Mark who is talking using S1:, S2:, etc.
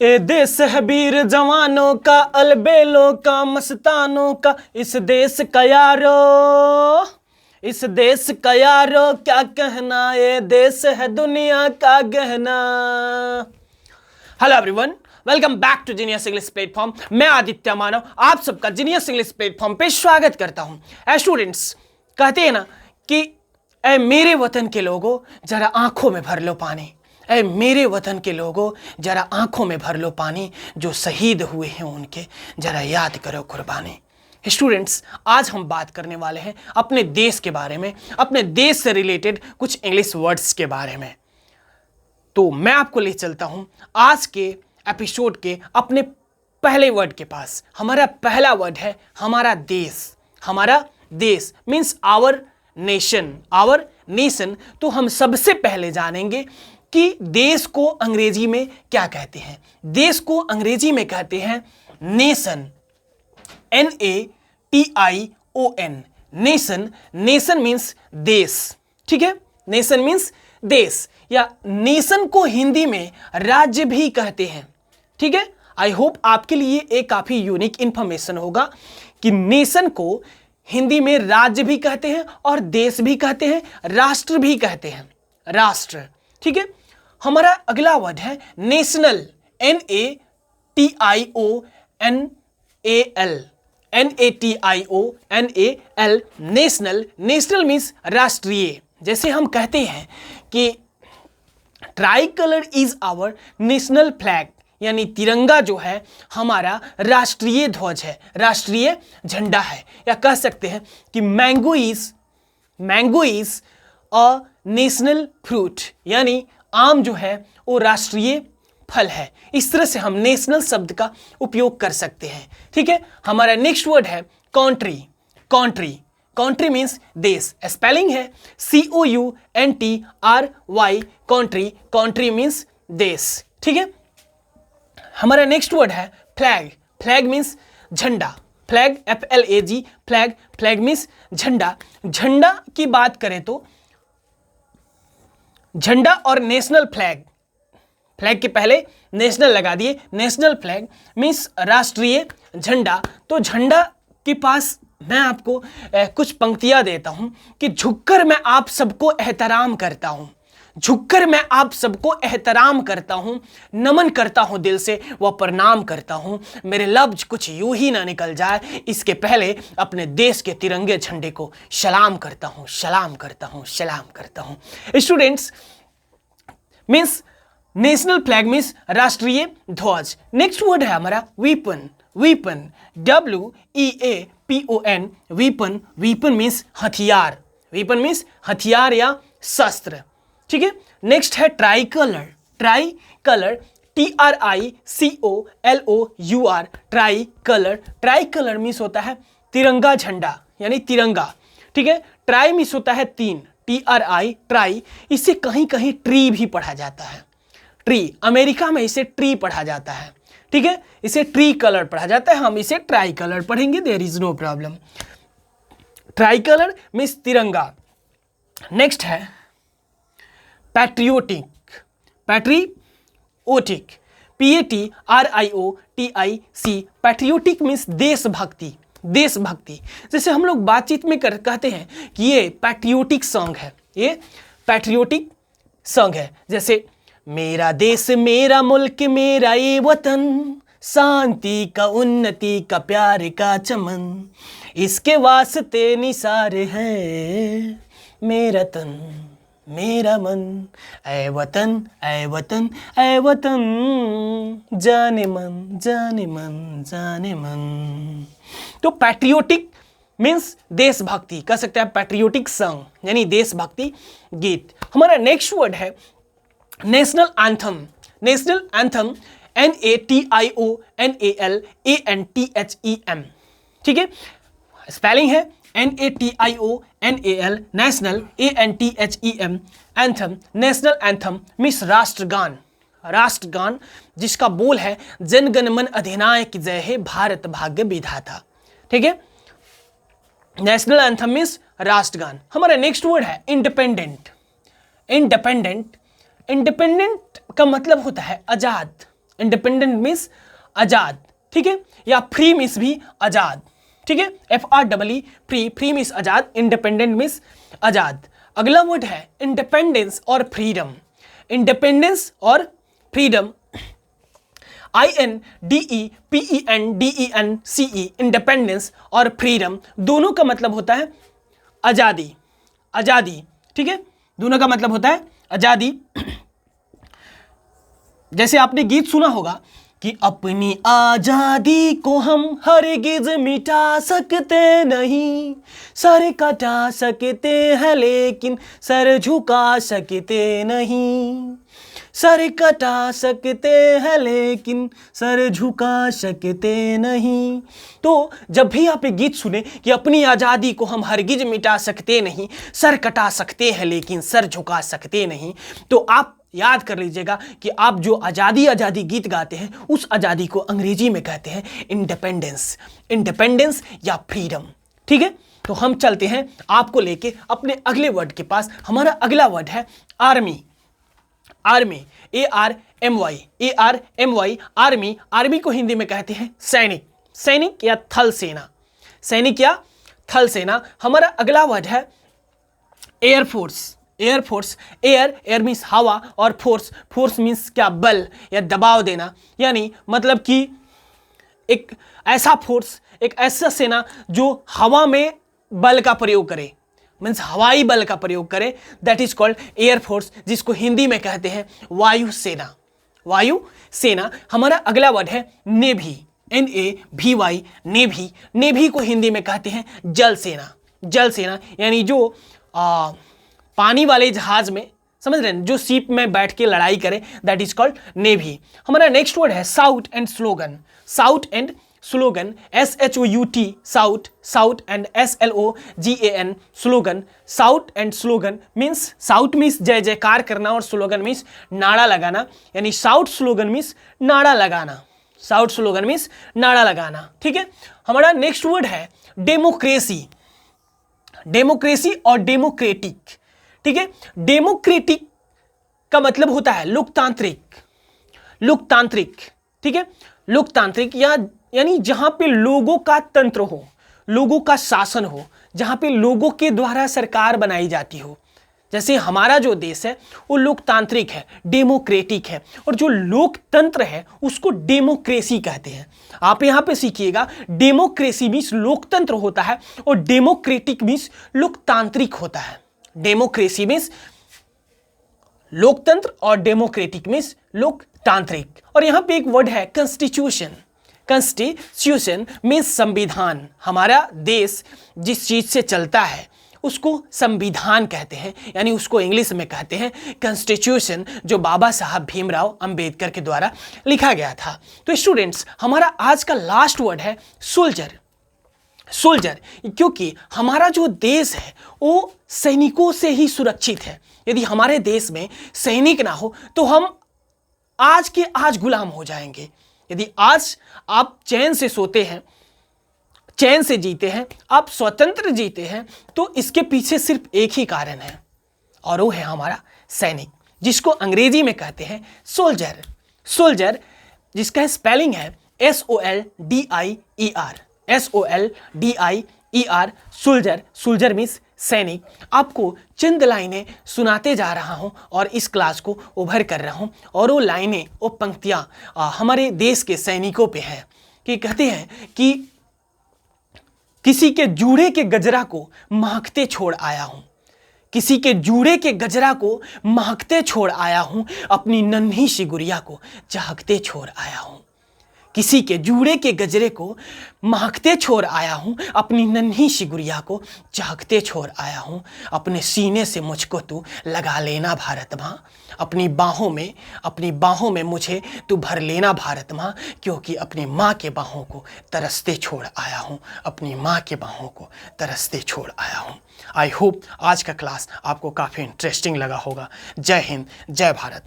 S1: ये देश है वीर जवानों का, अलबेलों का, मस्तानों का, इस देश का यारो, इस देश का यारो क्या कहना, ये देश है दुनिया का गहना। Hello everyone, welcome back to genius English platform. मैं आदित्य मानव आप सबका जीनियस इंग्लिश प्लेटफॉर्म पे स्वागत करता हूं। स्टूडेंट्स, कहते हैं ना कि ऐ मेरे वतन के लोगों जरा आंखों में भर लो पानी, ऐ मेरे वतन के लोगों जरा आंखों में भर लो पानी, जो शहीद हुए हैं उनके जरा याद करो कुर्बानी। स्टूडेंट्स, आज हम बात करने वाले हैं अपने देश के बारे में, अपने देश से रिलेटेड कुछ इंग्लिश वर्ड्स के बारे में। तो मैं आपको ले चलता हूं आज के एपिसोड के अपने पहले वर्ड के पास। हमारा पहला वर्ड है हमारा देश। हमारा देश means our nation, our nation. तो हम सबसे पहले जानेंगे कि देश को अंग्रेजी में क्या कहते हैं। देश को अंग्रेजी में कहते हैं nation, NATION, nation. Nation means देश, ठीक है। नेशन मीन्स देश, या नेशन को हिंदी में राज्य भी कहते हैं, ठीक है। आई होप आपके लिए एक काफी यूनिक इंफॉर्मेशन होगा कि नेशन को हिंदी में राज्य भी कहते हैं और देश भी कहते हैं, राष्ट्र भी कहते हैं, राष्ट्र, ठीक है। हमारा अगला वर्ड है national, NATIONAL, NATIONAL, national. National means राष्ट्रीय। जैसे हम कहते हैं कि tri colour is our national flag, यानी तिरंगा जो है हमारा राष्ट्रीय ध्वज है, राष्ट्रीय झंडा है। या कह सकते हैं कि mango is a national fruit, यानी आम जो है वो राष्ट्रीय फल है। इस तरह से हम नेशनल शब्द का उपयोग कर सकते हैं, ठीक है। हमारा नेक्स्ट वर्ड है कंट्री। कंट्री, कंट्री मीन्स देश। स्पेलिंग है COUNTRY, कंट्री। कंट्री मीन्स देश, ठीक है। हमारा नेक्स्ट वर्ड है फ्लैग। फ्लैग मीन्स झंडा। Flag, FLAG, flag. Flag means झंडा। झंडा की बात करें तो झंडा और नेशनल फ्लैग, फ्लैग के पहले नेशनल लगा दिए, नेशनल फ्लैग मीन्स राष्ट्रीय झंडा। तो झंडा के पास मैं आपको कुछ पंक्तियां देता हूं कि झुककर मैं आप सबको एहतराम करता हूं, झुककर मैं आप सबको एहतराम करता हूं, नमन करता हूं दिल से व प्रणाम करता हूं, मेरे लफ्ज कुछ यूं ही ना निकल जाए इसके पहले अपने देश के तिरंगे झंडे को सलाम करता हूं, सलाम करता हूं, सलाम करता हूं। Students, means national flag means राष्ट्रीय ध्वज। नेक्स्ट वर्ड है हमारा weapon. Weapon, WEAPON, weapon. Weapon means हथियार, वीपन मीन्स हथियार या शस्त्र, ठीक है। नेक्स्ट है try colour. Try colour, TRICOLOUR, try colour. Try colour means होता है तिरंगा झंडा, यानी तिरंगा, ठीक है। ट्राई मीन्स होता है तीन, TRI, ट्राई। इसे कहीं कहीं ट्री भी पढ़ा जाता है, ट्री। अमेरिका में इसे ट्री पढ़ा जाता है, ठीक है। इसे ट्री कलर पढ़ा जाता है, हम इसे ट्राई कलर पढ़ेंगे, there is no problem. Tri colour means तिरंगा। नेक्स्ट है patriotic. Patriotic, PATRIOTIC, patriotic means देशभक्ति, देशभक्ति। जैसे हम लोग बातचीत में कहते हैं कि ये पैट्रियोटिक सॉन्ग है, ये पैट्रियोटिक सॉन्ग है। जैसे मेरा देश, मेरा मुल्क, मेरा ये वतन, शांति का, उन्नति का, प्यार का चमन, इसके वास्ते निसार है मेरा तन, मेरा मन, ऐ वतन, ऐ वतन, ऐ वतन, जाने मन, जाने मन, जाने मन। तो पैट्रियोटिक मीन्स देशभक्ति, कह सकते हैं पैट्रियोटिक सॉन्ग, यानी देशभक्ति गीत। हमारा नेक्स्ट वर्ड है national anthem. National anthem, NATIONALANTHEM, ठीक है। स्पेलिंग है NATIONAL, national, ANTHEM, anthem. National anthem means राष्ट्रगान। राष्ट्रगान जिसका बोल है जन गण मन अधिनायक जय हे भारत भाग्य विधाता, ठीक है। नेशनल एंथम मीन्स राष्ट्रगान। हमारा नेक्स्ट वर्ड है इंडिपेंडेंट। इंडिपेंडेंट, इंडिपेंडेंट का मतलब होता है आजाद, इंडिपेंडेंट मीन्स आजाद, ठीक है, या फ्री मीन्स भी आजाद, ठीक है, FREE, फ्री, फ्री मीन्स आजाद, इंडिपेंडेंट मीन्स आजाद। अगला वर्ड है इंडिपेंडेंस और फ्रीडम। इंडिपेंडेंस और फ्रीडम, INDEPENDENCE, इंडिपेंडेंस और फ्रीडम दोनों का मतलब होता है आजादी, आजादी, ठीक है, दोनों का मतलब होता है आजादी। जैसे आपने गीत सुना होगा कि अपनी आजादी को हम हरगिज मिटा सकते नहीं, सर कटा सकते हैं लेकिन सर झुका सकते नहीं, सर कटा सकते हैं लेकिन सर झुका सकते नहीं। तो जब भी आप एक गीत सुने कि अपनी आज़ादी को हम हरगिज मिटा सकते नहीं, सर कटा सकते हैं लेकिन सर झुका सकते नहीं, तो आप याद कर लीजिएगा कि आप जो आज़ादी आज़ादी गीत गाते हैं उस आज़ादी को अंग्रेजी में कहते हैं इंडिपेंडेंस, इंडिपेंडेंस या फ्रीडम, ठीक है। तो हम चलते हैं आपको लेके अपने अगले वर्ड के पास। हमारा अगला वर्ड है army. Army, ARMY, ARMY, army. Army को हिंदी में कहते हैं सैनिक, सैनिक या थल सेना, सैनिक या थल सेना। हमारा अगला वर्ड है एयरफोर्स। एयरफोर्स, एयर मीन्स हवा और फोर्स, फोर्स मीन्स क्या, बल या दबाव देना, यानी मतलब कि एक ऐसा फोर्स, एक ऐसा सेना जो हवा में बल का प्रयोग करे, मीन्स हवाई बल का प्रयोग करे, दैट इज कॉल्ड एयरफोर्स, जिसको हिंदी में कहते हैं वायु सेना, वायु सेना। हमारा अगला वर्ड है नेभी, NAVY, नेभी। नेभी को हिंदी में कहते हैं जल सेना, जल सेना, यानी जो पानी वाले जहाज में, समझ रहे हैं, जो शिप में बैठ के लड़ाई करे, दैट इज कॉल्ड नेवी। हमारा नेक्स्ट वर्ड है shout and slogan. Shout and slogan, SHOUT, shout, shout and SLOGAN, slogan. Shout and slogan means, shout means जय जयकार करना और स्लोगन मीन्स नारा लगाना, यानी साउट स्लोगन मीन्स नारा लगाना, साउट स्लोगन मीन्स नारा लगाना, ठीक है। हमारा नेक्स्ट वर्ड है डेमोक्रेसी। डेमोक्रेसी और डेमोक्रेटिक, ठीक है। डेमोक्रेटिक का मतलब होता है लोकतांत्रिक, लोकतांत्रिक, ठीक है, लोकतांत्रिक या यानी जहां पे लोगों का तंत्र हो, लोगों का शासन हो, जहां पे लोगों के द्वारा सरकार बनाई जाती हो। जैसे हमारा जो देश है वो लोकतांत्रिक है, डेमोक्रेटिक है, और जो लोकतंत्र है उसको डेमोक्रेसी कहते हैं। आप यहाँ पे सीखिएगा, डेमोक्रेसी मीन्स लोकतंत्र होता है और डेमोक्रेटिक मीन्स लोकतांत्रिक होता है। डेमोक्रेसी मीन्स लोकतंत्र और डेमोक्रेटिक मीन्स लोकतांत्रिक। और यहाँ पे एक वर्ड है कॉन्स्टिट्यूशन। कॉन्स्टिट्यूशन मीन्स संविधान। हमारा देश जिस चीज से चलता है उसको संविधान कहते हैं, यानी उसको इंग्लिश में कहते हैं कॉन्स्टिट्यूशन, जो बाबा साहब भीमराव अंबेडकर के द्वारा लिखा गया था। तो स्टूडेंट्स, हमारा आज का लास्ट वर्ड है सोल्जर। सोल्जर, क्योंकि हमारा जो देश है वो सैनिकों से ही सुरक्षित है। यदि हमारे देश में सैनिक ना हो तो हम आज के आज गुलाम हो जाएंगे। यदि आज आप चैन से सोते हैं, चैन से जीते हैं, आप स्वतंत्र जीते हैं, तो इसके पीछे सिर्फ एक ही कारण है और वो है हमारा सैनिक, जिसको अंग्रेजी में कहते हैं सोल्जर। सोल्जर जिसका स्पेलिंग है SOLDIER, SOLDIER, soldier. Soldier means सैनिक। आपको चंद लाइनें सुनाते जा रहा हूं और इस क्लास को ओवर कर रहा हूं, और वो लाइनें, वो पंक्तियां हमारे देश के सैनिकों पे हैं, कि कहते हैं कि किसी के जूड़े के गजरा को महकते छोड़ आया हूं, किसी के जूड़े के गजरा को महकते छोड़ आया हूं, अपनी नन्ही सी गुड़िया को चहकते छोड़ आया हूं। किसी के जूड़े के गजरे को महकते छोड़ आया हूं, अपनी नन्ही सी गुड़िया को चहकते छोड़ आया हूं। अपने सीने से मुझको तू लगा लेना भारत माँ, अपनी बाहों में मुझे तू भर लेना भारत माँ, क्योंकि अपनी माँ के बाहों को तरसते छोड़ आया हूँ, अपनी माँ के बाहों को तरसते छोड़ आया हूँ। आई होप आज का क्लास आपको काफ़ी इंटरेस्टिंग लगा होगा। जय हिंद, जय भारत।